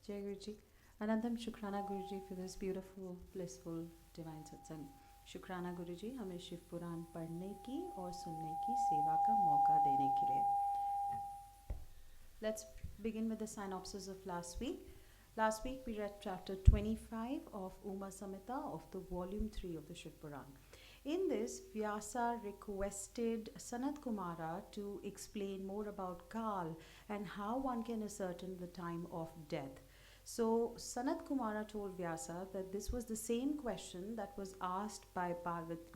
Jai Guruji. Anandam Shukrana Guruji for this beautiful, blissful, divine satsang. शुक्राना गुरुजी हमें शिव पुराण पढ़ने की और सुनने की सेवा का मौका देने के लिए. Let's begin with the synopsis of last week. Last week we read chapter 25 of Umasamhita of the volume 3 of the Shivpuran. In this, Vyasa requested Sanat Kumara to explain more about Kal and how one can ascertain the time of death. So Sanat Kumara told Vyasa that this was the same question that was asked by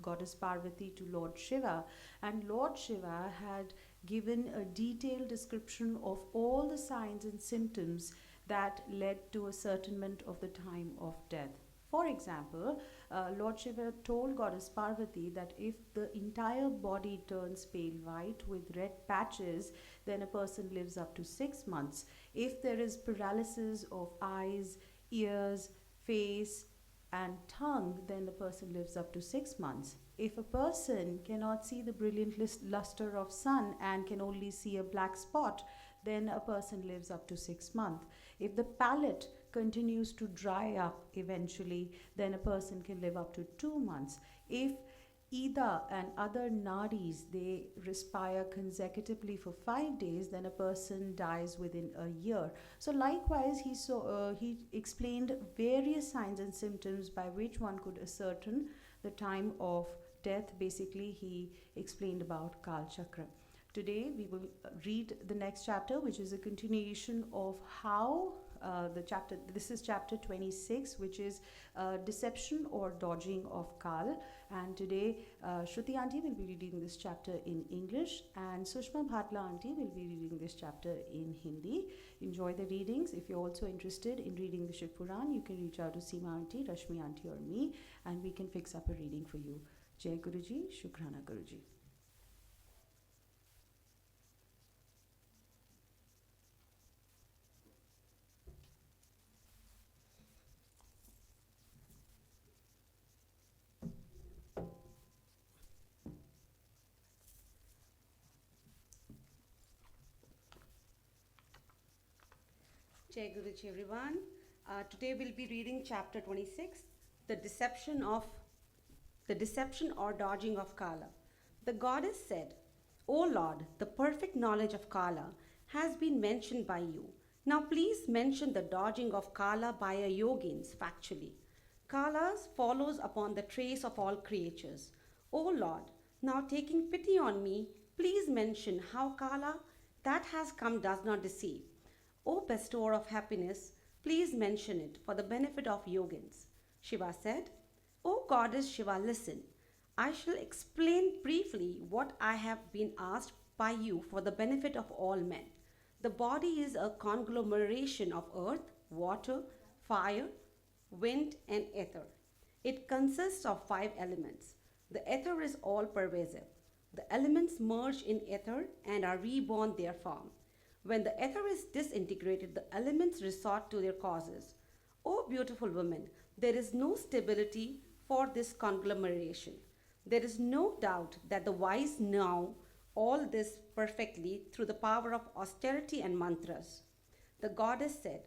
goddess Parvati to Lord Shiva, and Lord Shiva had given a detailed description of all the signs and symptoms that led to ascertainment of the time of death. For example, Lord Shiva told goddess Parvati that if the entire body turns pale white with red patches, then a person lives up to 6 months. If there is paralysis of eyes, ears, face, and tongue, then the person lives up to 6 months. If a person cannot see the brilliant luster of sun and can only see a black spot, then a person lives up to 6 months. If the palate continues to dry up eventually, then a person can live up to 2 months. If Ida and other nadis, they respire consecutively for 5 days, then a person dies within a year. So likewise, he explained various signs and symptoms by which one could ascertain the time of death. Basically, he explained about Kal Chakra. Today we will read the next chapter, which is a continuation of how this is chapter 26, which is deception or dodging of Kal. And today Shruti auntie will be reading this chapter in English, and Sushma Bhatla auntie will be reading this chapter in Hindi. Enjoy the readings. If you're also interested in reading the Shiv Puran, you can reach out to Seema auntie, Rashmi auntie, or me, and we can fix up a reading for you. Jai Guruji, Shukrana Guruji. Jai Guruji everyone. Today we'll be reading chapter 26, the deception or dodging of Kala. The goddess said, O Lord, the perfect knowledge of Kala has been mentioned by you. Now please mention the dodging of Kala by a yogins factually. Kala follows upon the trace of all creatures. O Lord, now taking pity on me, please mention how Kala that has come does not deceive. O bestower of happiness, please mention it for the benefit of yogins. Shiva said, O goddess Shiva, listen. I shall explain briefly what I have been asked by you for the benefit of all men. The body is a conglomeration of earth, water, fire, wind, and ether. It consists of 5 elements. The ether is all pervasive. The elements merge in ether and are reborn therefrom. When the ether is disintegrated, the elements resort to their causes. O beautiful woman, there is no stability for this conglomeration. There is no doubt that the wise know all this perfectly through the power of austerity and mantras. The goddess said,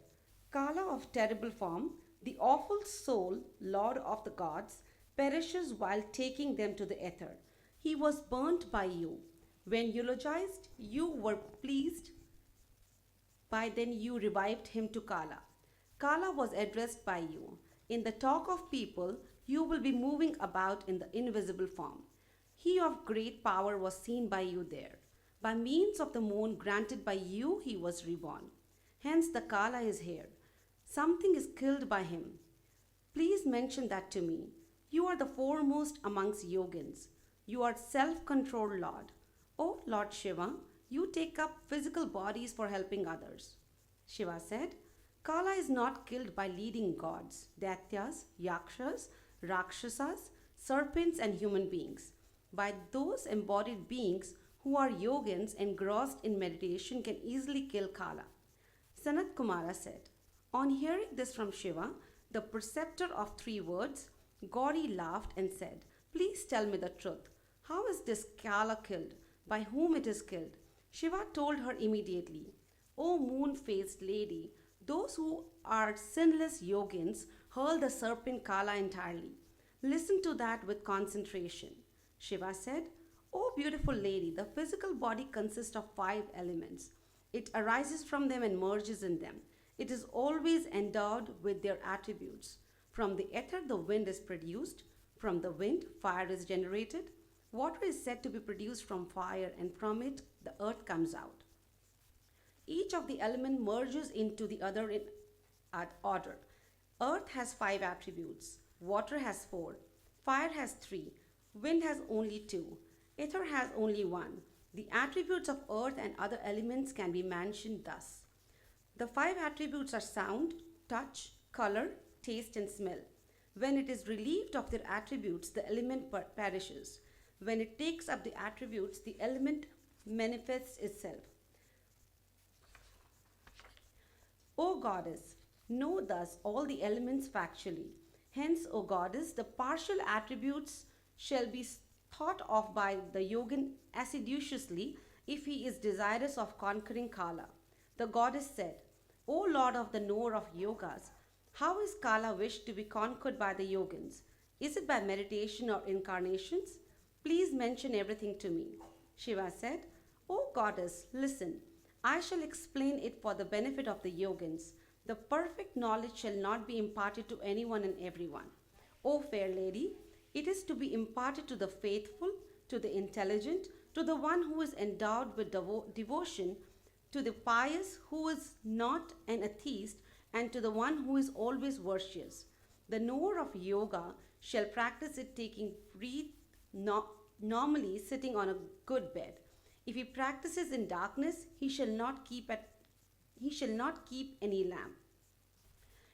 Kala of terrible form, the awful soul, lord of the gods, perishes while taking them to the ether. He was burnt by you. When eulogized, you were pleased. By then you revived him to Kala. Kala was addressed by you. In the talk of people, you will be moving about in the invisible form. He of great power was seen by you there. By means of the moon granted by you, he was reborn. Hence the Kala is here. Something is killed by him. Please mention that to me. You are the foremost amongst yogins. You are self-controlled Lord. O Lord Shiva, you take up physical bodies for helping others. Shiva said, Kala is not killed by leading gods, Daityas, Yakshas, Rakshasas, serpents and human beings. By those embodied beings who are yogins engrossed in meditation can easily kill Kala. Sanat Kumara said, on hearing this from Shiva, the preceptor of 3 words, Gauri laughed and said, please tell me the truth. How is this Kala killed? By whom it is killed? Shiva told her immediately, O moon-faced lady, Those who are sinless yogins hurl the serpent Kala entirely. Listen to that with concentration. Shiva said, "O beautiful lady, the physical body consists of 5 elements. It arises from them and merges in them. It is always endowed with their attributes. From the ether, the wind is produced. From the wind, fire is generated. Water is said to be produced from fire, and from it, the earth comes out. Each of the element merges into the other in order. Earth has 5 attributes. Water has 4. Fire has 3. Wind has only 2. Ether has only 1. The attributes of earth and other elements can be mentioned thus. The 5 attributes are sound, touch, color, taste, and smell. When it is relieved of their attributes, the element perishes. When it takes up the attributes, the element manifests itself. O goddess, know thus all the elements factually. Hence, O goddess, the partial attributes shall be thought of by the yogin assiduously if he is desirous of conquering Kala. The goddess said, O Lord of the knower of yogas, how is Kala wished to be conquered by the yogins? Is it by meditation or incarnations? Please mention everything to me. Shiva said, O goddess, listen. I shall explain it for the benefit of the yogins. The perfect knowledge shall not be imparted to anyone and everyone. O fair lady, it is to be imparted to the faithful, to the intelligent, to the one who is endowed with devotion, to the pious who is not an atheist, and to the one who is always virtuous. The knower of yoga shall practice it taking breath normally sitting on a good bed. If he practices in darkness, he shall not keep any lamp.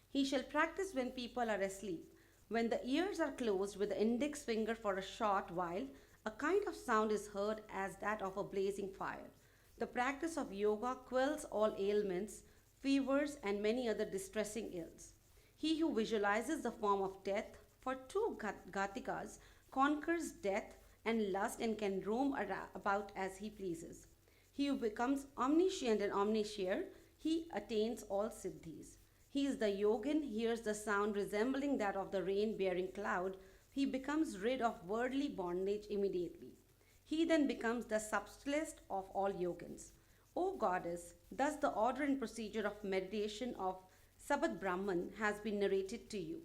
He shall practice when people are asleep. When the ears are closed with the index finger for a short while, a kind of sound is heard as that of a blazing fire. The practice of yoga quells all ailments, fevers, and many other distressing ills. He who visualizes the form of death for 2 Gatikas conquers death and lust and can roam about as he pleases. He who becomes omniscient and omniscient, he attains all siddhis. He is the yogin, hears the sound resembling that of the rain-bearing cloud. He becomes rid of worldly bondage immediately. He then becomes the subtlest of all yogins. O goddess, thus the order and procedure of meditation of Sabat Brahman has been narrated to you.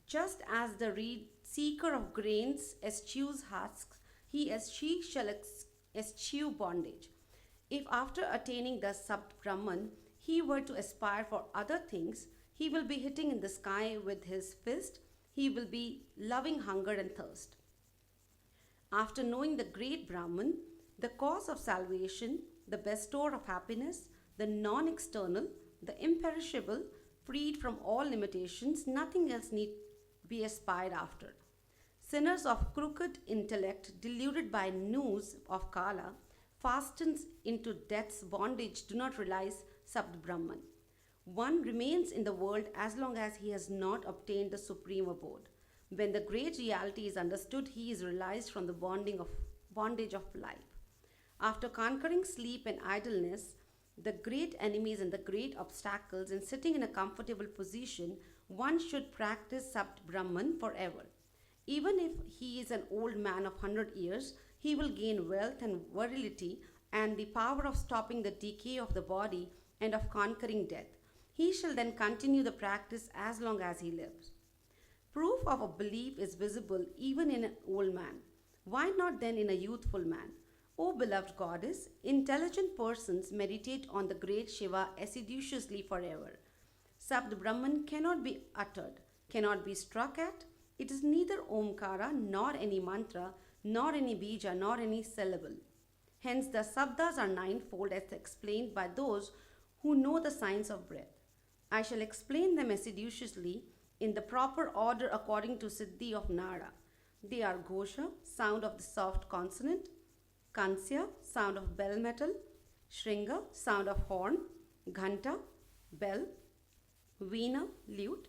Just as the seeker of grains eschews husks, she shall eschew bondage. If after attaining the Sabat Brahman, he were to aspire for other things, he will be hitting in the sky with his fist, he will be loving hunger and thirst. After knowing the great Brahman, the cause of salvation, the bestower of happiness, the non-external, the imperishable, freed from all limitations, nothing else need be aspired after. Sinners of crooked intellect, deluded by news of Kala, fastened into death's bondage, do not realize Sabd Brahman. One remains in the world as long as he has not obtained the supreme abode. When the great reality is understood, he is realized from the bondage of life. After conquering sleep and idleness, the great enemies and the great obstacles, and sitting in a comfortable position, one should practice Sapt Brahman forever. Even if he is an old man of 100 years, he will gain wealth and virility and the power of stopping the decay of the body and of conquering death. He shall then continue the practice as long as he lives. Proof of a belief is visible even in an old man. Why not then in a youthful man? O beloved goddess, intelligent persons meditate on the great Shiva assiduously forever. Sabd Brahman cannot be uttered, cannot be struck at. It is neither Omkara, nor any mantra, nor any bija, nor any syllable. Hence the sabdas are ninefold as explained by those who know the science of breath. I shall explain them assiduously in the proper order according to Siddhi of Nara. They are Ghosha, sound of the soft consonant; Kansya, sound of bell metal; Shringa, sound of horn; Ghanta, bell; Veena, lute;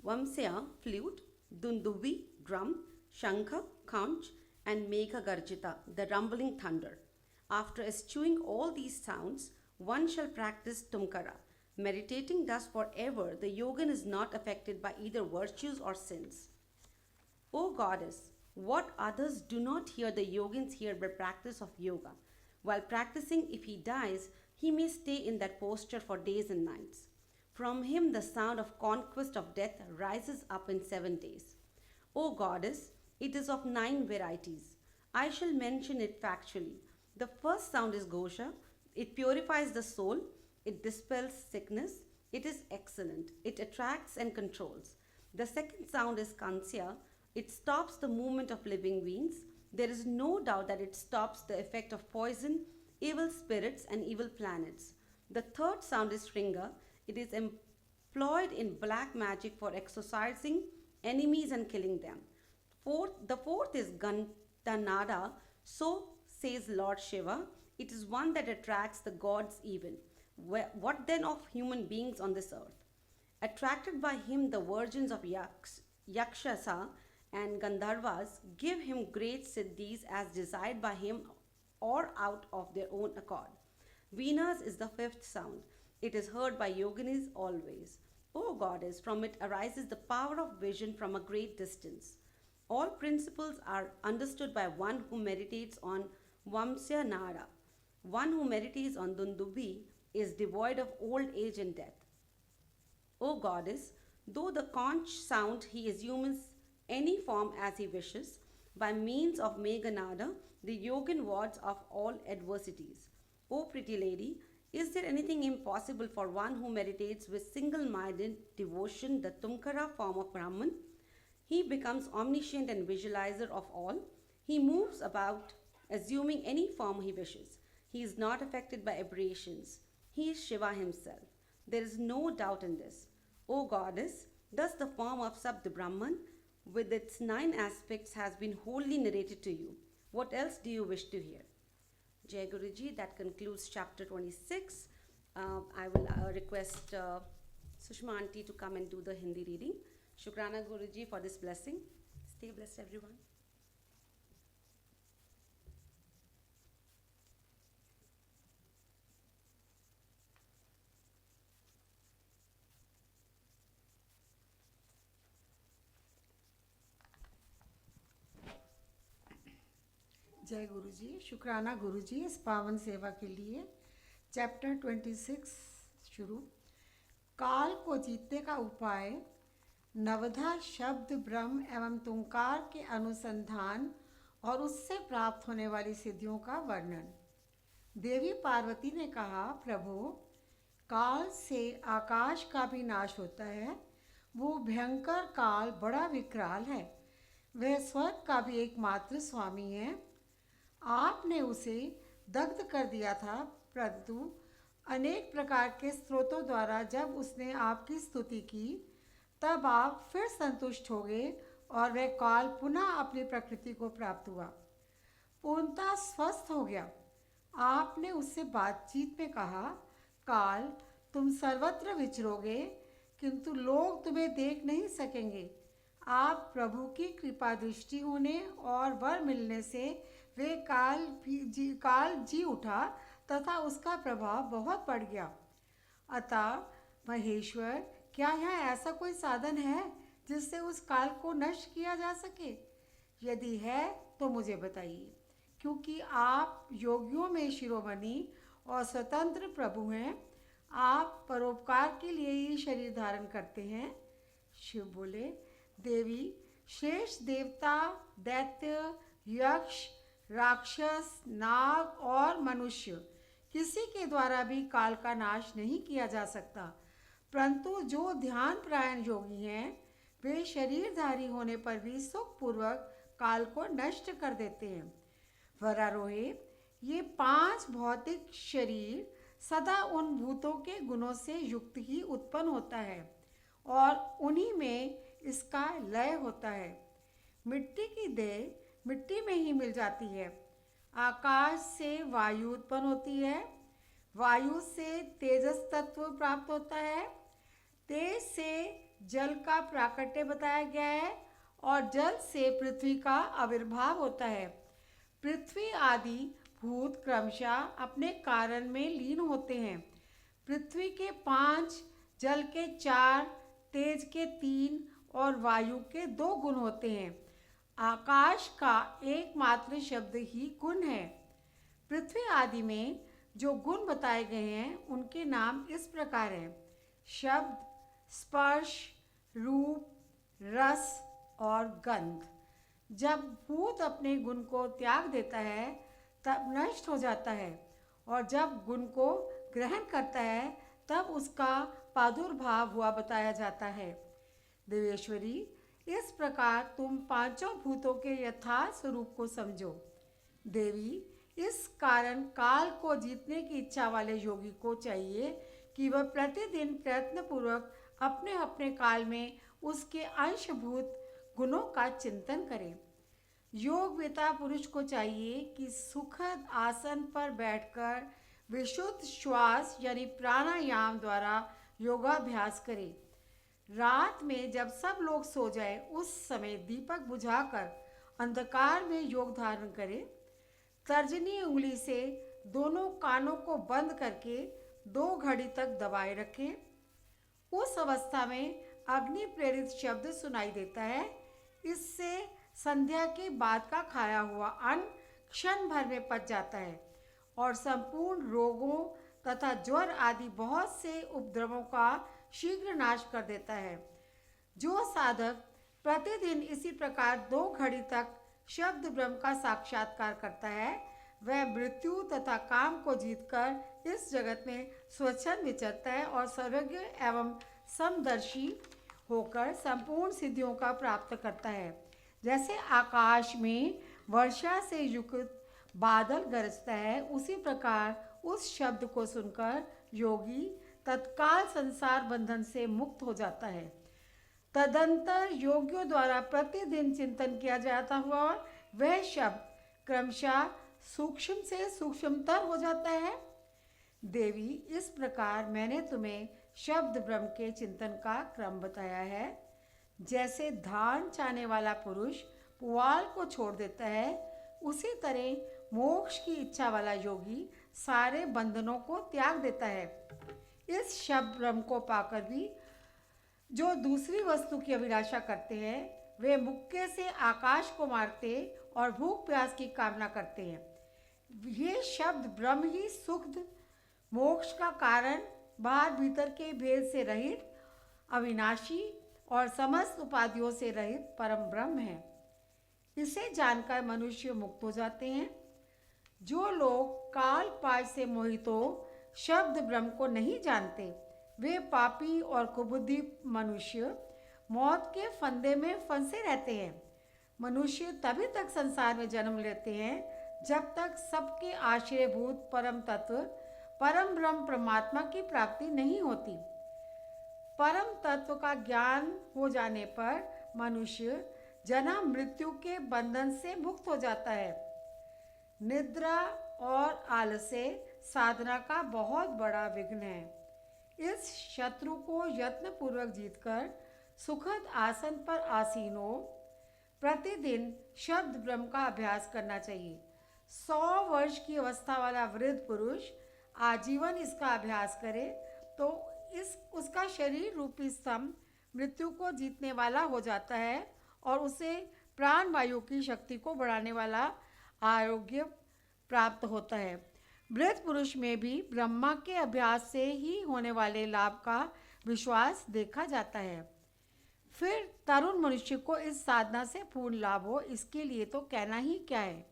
Vamsya, flute; Dundubi, drum; Shankha, conch; and Megha Garjita, the rumbling thunder. After eschewing all these sounds, one shall practice Tumkara. Meditating thus forever, the yogin is not affected by either virtues or sins. O goddess, what others do not hear the yogins hear by practice of yoga. While practicing, if he dies, he may stay in that posture for days and nights. From him, the sound of conquest of death rises up in 7 days. O goddess, it is of 9 varieties. I shall mention it factually. The first sound is Ghosha. It purifies the soul. It dispels sickness. It is excellent. It attracts and controls. The second sound is Kansya. It stops the movement of living beings. There is no doubt that it stops the effect of poison, evil spirits, and evil planets. The third sound is Shringa. It is employed in black magic for exorcising enemies and killing them. The fourth is Gantanada. So says Lord Shiva. It is one that attracts the gods even. What then of human beings on this earth? Attracted by him, the virgins of Yakshasa and Gandharvas give him great siddhis as desired by him or out of their own accord. Vena's is the fifth sound. It is heard by yoginis always. O goddess, from it arises the power of vision from a great distance. All principles are understood by one who meditates on Vamsya Nara. One who meditates on Dundubi is devoid of old age and death. O goddess, though the conch sound he assumes any form as he wishes, by means of Meghanada, the yogin wards of all adversities. O pretty lady, is there anything impossible for one who meditates with single-minded devotion the Tumkara form of Brahman? He becomes omniscient and visualizer of all. He moves about, assuming any form he wishes. He is not affected by aberrations. He is Shiva himself. There is no doubt in this. O goddess, thus the form of Sabda Brahman, with its 9 aspects, has been wholly narrated to you. What else do you wish to hear? Jai Guruji, that concludes chapter 26. I will request Sushma Aunty to come and do the Hindi reading. Shukrana Guruji for this blessing. Stay blessed, everyone. जय गुरुजी, शुक्राना गुरुजी इस पावन सेवा के लिए। Chapter 26 शुरू। काल को जीतने का उपाय, नवधा शब्द ब्रह्म एवं तुंकार के अनुसंधान और उससे प्राप्त होने वाली सिद्धियों का वर्णन। देवी पार्वती ने कहा, प्रभु, काल से आकाश का भी नाश होता है। वो भयंकर काल बड़ा विकराल है। वह स्वर्ग का भी एकमात्र स्वामी है। आपने उसे दग्ध कर दिया था, परंतु अनेक प्रकार के स्रोतों द्वारा जब उसने आपकी स्तुति की, तब आप फिर संतुष्ट हो गए और वह काल पुनः अपनी प्रकृति को प्राप्त हुआ, पूर्णतः स्वस्थ हो गया। आपने उससे बातचीत में कहा, काल, तुम सर्वत्र विचरोगे, किंतु लोग तुम्हें देख नहीं सकेंगे। आप प्रभु की कृपा दृष्टि होने और वर मिलने से वे काल जी उठा तथा उसका प्रभाव बहुत बढ़ गया। अतः महेश्वर, क्या यहाँ ऐसा कोई साधन है जिससे उस काल को नष्ट किया जा सके? यदि है तो मुझे बताइए, क्योंकि आप योगियों में शिरोमणि और स्वतंत्र प्रभु हैं। आप परोपकार के लिए ही शरीर धारण करते हैं। शिव बोले, देवी, श्रेष्ठ देवता, दैत्य, यक्ष, राक्षस, नाग और मनुष्य, किसी के द्वारा भी काल का नाश नहीं किया जा सकता, परंतु जो ध्यान प्रायण योगी हैं, वे शरीरधारी होने पर भी सुखपूर्वक काल को नष्ट कर देते हैं। वरारोहे, ये 5 भौतिक शरीर सदा उन भूतों के गुणों से युक्त ही उत्पन्न होता है और उन्हीं में इसका लय होता है। मिट्टी की देह मिट्टी में ही मिल जाती है। आकाश से वायु उत्पन्न होती है, वायु से तेजस तत्व प्राप्त होता है, तेज से जल का प्राकट्य बताया गया है और जल से पृथ्वी का आविर्भाव होता है। पृथ्वी आदि भूत क्रमशः अपने कारण में लीन होते हैं। पृथ्वी के 5, जल के 4, तेज के 3 और वायु के 2 गुण होते हैं। आकाश का एकमात्र शब्द ही गुण है। पृथ्वी आदि में जो गुण बताए गए हैं उनके नाम इस प्रकार हैं: शब्द, स्पर्श, रूप, रस और गंध। जब भूत अपने गुण को त्याग देता है तब नष्ट हो जाता है, और जब गुण को ग्रहण करता है तब उसका प्रादुर्भाव हुआ बताया जाता है। देवेश्वरी, इस प्रकार तुम 5 भूतों के यथार्थ स्वरूप को समझो। देवी, इस कारण काल को जीतने की इच्छा वाले योगी को चाहिए कि वह प्रतिदिन प्रयत्नपूर्वक अपने अपने काल में उसके अंशभूत गुणों का चिंतन करे। योगवेता पुरुष को चाहिए कि सुखद आसन पर बैठकर विशुद्ध श्वास यानी प्राणायाम द्वारा योगाभ्यास करे। रात में जब सब लोग सो जाए उस समय दीपक बुझाकर अंधकार में योग धारण करे। तर्जनी उंगली से दोनों कानों को बंद करके 2 घड़ी तक दबाए रखें। उस अवस्था में अग्नि प्रेरित शब्द सुनाई देता है। इससे संध्या के बाद का खाया हुआ अन्न क्षण भर में पच जाता है और संपूर्ण रोगों तथा ज्वर आदि बहुत से उपद्रवों का शीघ्र नाश कर देता है। जो साधक प्रतिदिन इसी प्रकार 2 घड़ी तक शब्द ब्रह्म का साक्षात्कार करता है वह मृत्यु तथा काम को जीतकर इस जगत में स्वच्छंद विचरता है और सर्वज्ञ एवं समदर्शी होकर संपूर्ण सिद्धियों का प्राप्त करता है। जैसे आकाश में वर्षा से युक्त बादल गरजता है, उसी प्रकार उस शब्द को सुनकर योगी तत्काल संसार बंधन से मुक्त हो जाता है। तदंतर योगियों द्वारा प्रतिदिन चिंतन किया जाता हुआ वह शब्द क्रमशः सूक्ष्म से सूक्ष्मतर हो जाता है। देवी, इस प्रकार मैंने तुम्हें शब्द ब्रह्म के चिंतन का क्रम बताया है। जैसे धान चाहने वाला पुरुष पुआल को छोड़ देता है, उसी तरह मोक्ष की इच्छा वाला योगी सारे बंधनों को त्याग देता है। इस शब्द ब्रह्म को पाकर भी जो दूसरी वस्तु की अभिलाषा करते हैं वे मुक्के से आकाश को मारते और भूख प्यास की कामना करते हैं। ये शब्द ब्रह्म ही सुख मोक्ष का कारण, बाहर भीतर के भेद से रहित, अविनाशी और समस्त उपाधियों से रहित परम ब्रह्म है। इसे जानकर मनुष्य मुक्त हो जाते हैं। जो लोग काल पाश से मोहित हो शब्द ब्रह्म को नहीं जानते वे पापी और कुबुद्धि मनुष्य मौत के फंदे में फंसे रहते हैं। मनुष्य तभी तक संसार में जन्म लेते हैं जब तक सबके आश्रयभूत परम तत्व परम ब्रह्म परमात्मा की प्राप्ति नहीं होती। परम तत्व का ज्ञान हो जाने पर मनुष्य जन्म मृत्यु के बंधन से मुक्त हो जाता है। निद्रा और आलस्य साधना का बहुत बड़ा विघ्न है। इस शत्रु को यत्न पूर्वक जीतकर सुखद आसन पर आसीन हो प्रतिदिन शब्द ब्रह्म का अभ्यास करना चाहिए। 100 वर्ष की अवस्था वाला वृद्ध पुरुष आजीवन इसका अभ्यास करे तो उसका शरीर रूपी स्तंभ मृत्यु को जीतने वाला हो जाता है और उसे प्राण वायु की शक्ति को बढ़ाने वाला आरोग्य प्राप्त होता है। वृद्ध पुरुष में भी ब्रह्मा के अभ्यास से ही होने वाले लाभ का विश्वास देखा जाता है। फिर तरुण मनुष्य को इस साधना से पूर्ण लाभ हो, इसके लिए तो कहना ही क्या है।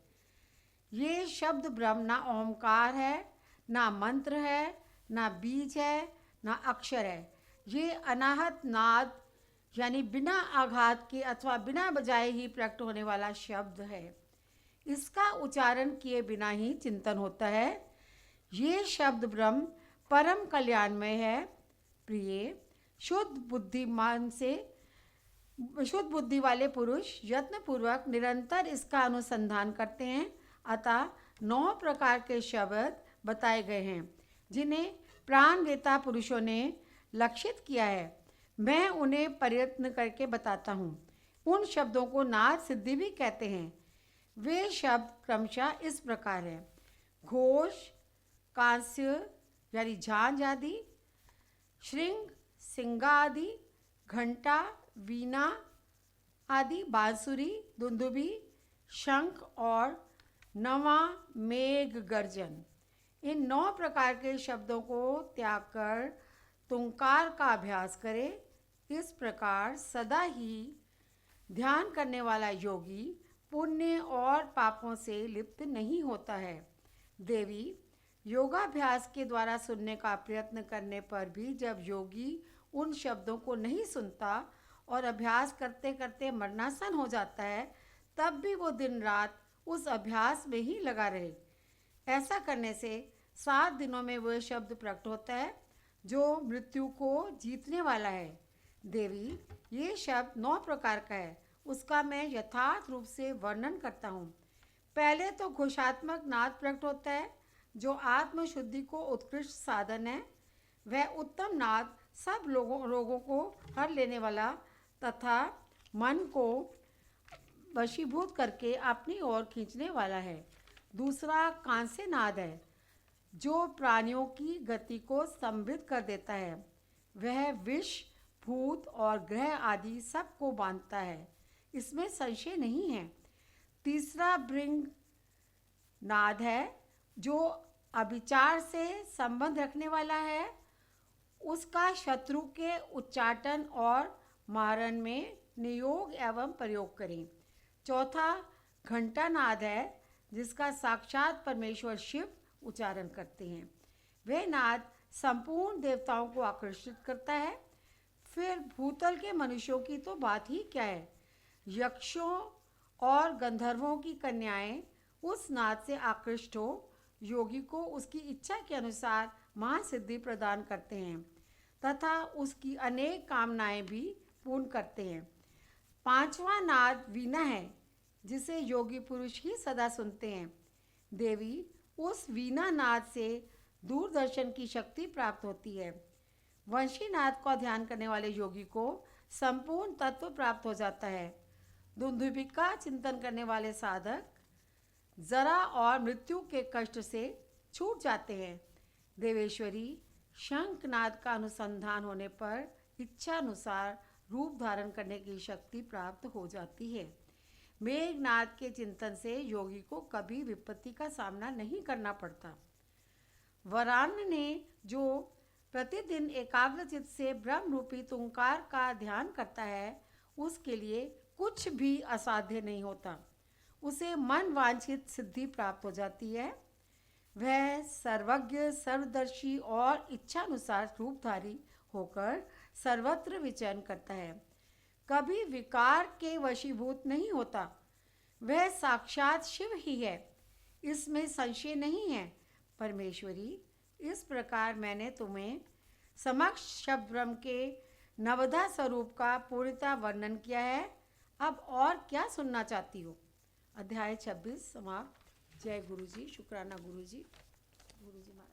ये शब्द ब्रह्म ना ओमकार है, ना मंत्र है, ना बीज है, ना अक्षर है। ये अनाहत नाद यानी बिना आघात के अथवा बिना बजाए ही प्रकट होने वाला शब्द है। इसका उच्चारण किए बिना ही चिंतन होता है। ये शब्द ब्रह्म परम कल्याणमय है। प्रिय, शुद्ध बुद्धि वाले पुरुष यत्नपूर्वक निरंतर इसका अनुसंधान करते हैं। अतः 9 प्रकार के शब्द बताए गए हैं जिन्हें प्राणवेता पुरुषों ने लक्षित किया है। मैं उन्हें प्रयत्न करके बताता हूँ। उन शब्दों को नाद सिद्धि भी कहते हैं। वे शब्द क्रमशः इस प्रकार हैं: घोष, कांस्य, यानी झांझ आदि, श्रृंग, सिंगा आदि, घंटा, वीणा आदि, बांसुरी, दुंदुभी, शंख और नवा, मेघ, गर्जन। इन 9 प्रकार के शब्दों को त्याग कर तुंकार का अभ्यास करें। इस प्रकार सदा ही ध्यान करने वाला योगी पुण्य और पापों से लिप्त नहीं होता है। देवी, योगाभ्यास के द्वारा सुनने का प्रयत्न करने पर भी जब योगी उन शब्दों को नहीं सुनता और अभ्यास करते करते मरणासन हो जाता है, तब भी वो दिन रात उस अभ्यास में ही लगा रहे। ऐसा करने से 7 दिनों में वह शब्द प्रकट होता है जो मृत्यु को जीतने वाला है। देवी, ये शब्द 9 प्रकार का है, उसका मैं यथार्थ रूप से वर्णन करता हूँ। पहले तो घोषात्मक नाद प्रकट होता है जो आत्मशुद्धि को उत्कृष्ट साधन है। वह उत्तम नाद सब रोगों को हर लेने वाला तथा मन को वशीभूत करके अपनी ओर खींचने वाला है। दूसरा कांस्य नाद है जो प्राणियों की गति को समृद्ध कर देता है। वह विष, भूत और ग्रह आदि सबको बांधता है, इसमें संशय नहीं है। तीसरा भृंग नाद है जो अभिचार से संबंध रखने वाला है। उसका शत्रु के उच्चाटन और मारण में नियोग एवं प्रयोग करें। चौथा घंटा नाद है जिसका साक्षात परमेश्वर शिव उच्चारण करते हैं। वह नाद संपूर्ण देवताओं को आकर्षित करता है। फिर भूतल के मनुष्यों की तो बात ही क्या है। यक्षों और गंधर्वों की कन्याएं उस नाद से आकृष्ट हो योगी को उसकी इच्छा के अनुसार महासिद्धि प्रदान करते हैं तथा उसकी अनेक कामनाएं भी पूर्ण करते हैं। 5वां नाद वीणा है जिसे योगी पुरुष ही सदा सुनते हैं। देवी, उस वीणा नाद से दूरदर्शन की शक्ति प्राप्त होती है। वंशी नाद का ध्यान करने वाले योगी को संपूर्ण तत्व प्राप्त हो जाता है। दुंदुभी का चिंतन करने वाले साधक जरा और मृत्यु के कष्ट से छूट जाते हैं। देवेश्वरी, शंखनाद का अनुसंधान होने पर इच्छा अनुसार रूप धारण करने की शक्ति प्राप्त हो जाती है। मेघनाद के चिंतन से योगी को कभी विपत्ति का सामना नहीं करना पड़ता। वरान्न ने जो प्रतिदिन एकाग्रचित्त से ब्रह्म रूपी तुंकार का ध्यान करता है, उसके लिए कुछ भी असाध्य नहीं होता। उसे मन वांछित सिद्धि प्राप्त हो जाती है। वह सर्वज्ञ, सर्वदर्शी और इच्छानुसार रूपधारी होकर सर्वत्र विचरण करता है, कभी विकार के वशीभूत नहीं होता। वह साक्षात शिव ही है, इसमें संशय नहीं है। परमेश्वरी, इस प्रकार मैंने तुम्हें समक्ष शब्द ब्रह्म के नवधा स्वरूप का पूर्णतः वर्णन किया है। अब और क्या सुनना चाहती हो? अध्याय 26 समाप्त। जय गुरुजी। शुक्राना गुरुजी। गुरुजी महाराज।